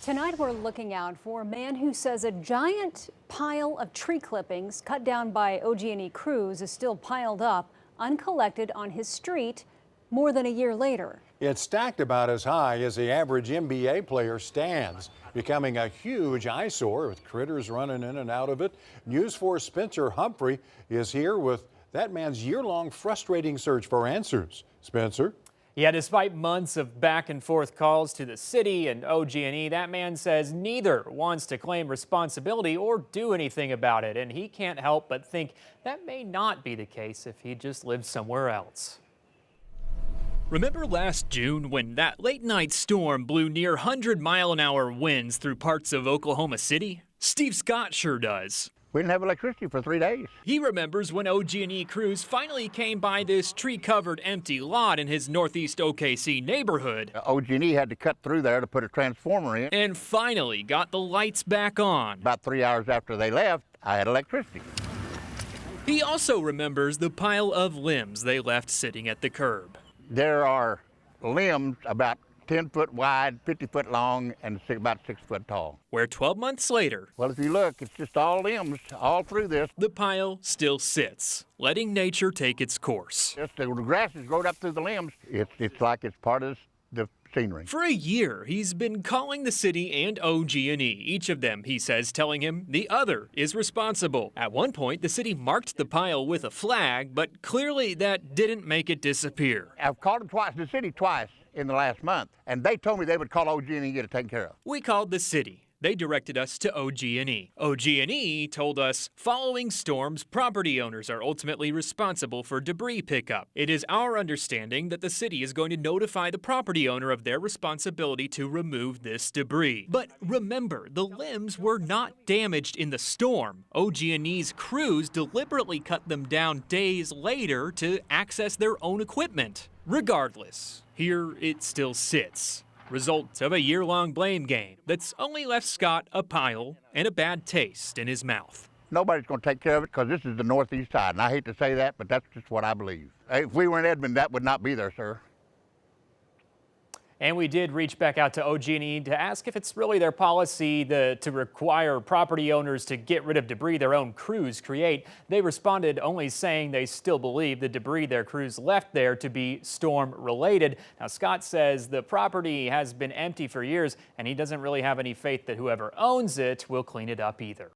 Tonight we're looking out for a man who says a giant pile of tree clippings cut down by OG&E crews is still piled up, uncollected on his street more than a year later. It's stacked about as high as the average NBA player stands, becoming a huge eyesore with critters running in and out of it. News 4's Spencer Humphrey is here with that man's year-long frustrating search for answers. Spencer? Yeah, despite months of back and forth calls to the city and OG&E, that man says neither wants to claim responsibility or do anything about it. And he can't help but think that may not be the case if he just lived somewhere else. Remember last June when that late night storm blew near 100-mile-an-hour winds through parts of Oklahoma City? Steve Scott sure does. We didn't have electricity for 3 days. He remembers when OG&E crews finally came by this tree-covered empty lot in his northeast OKC neighborhood. OG&E had to cut through there to put a transformer in. And finally got the lights back on. About 3 hours after they left, I had electricity. He also remembers the pile of limbs they left sitting at the curb. There are limbs about 10 foot wide, 50 foot long, and about 6 foot tall. Where 12 months later, well, if you look, it's just all limbs all through this. The pile still sits, letting nature take its course. Just the grass is growing up through the limbs. It's like it's part of the scenery. For a year, he's been calling the city and OG&E, each of them, he says, telling him the other is responsible. At one point, the city marked the pile with a flag, but clearly that didn't make it disappear. I've called them twice, the city twice in the last month, and they told me they would call OG&E and get it taken care of. We called the city. They directed us to OG&E. OG&E told us following storms, property owners are ultimately responsible for debris pickup. It is our understanding that the city is going to notify the property owner of their responsibility to remove this debris. But remember, the limbs were not damaged in the storm. OG&E's crews deliberately cut them down days later to access their own equipment. Regardless, here it still sits. Result of a year-long blame game that's only left Scott a pile and a bad taste in his mouth. Nobody's going to take care of it because this is the northeast side, and I hate to say that, but that's just what I believe. If we were in Edmond, that would not be there, sir. And we did reach back out to OG&E to ask if it's really their policy to require property owners to get rid of debris their own crews create. They responded only saying they still believe the debris their crews left there to be storm related. Now, Scott says the property has been empty for years and he doesn't really have any faith that whoever owns it will clean it up either.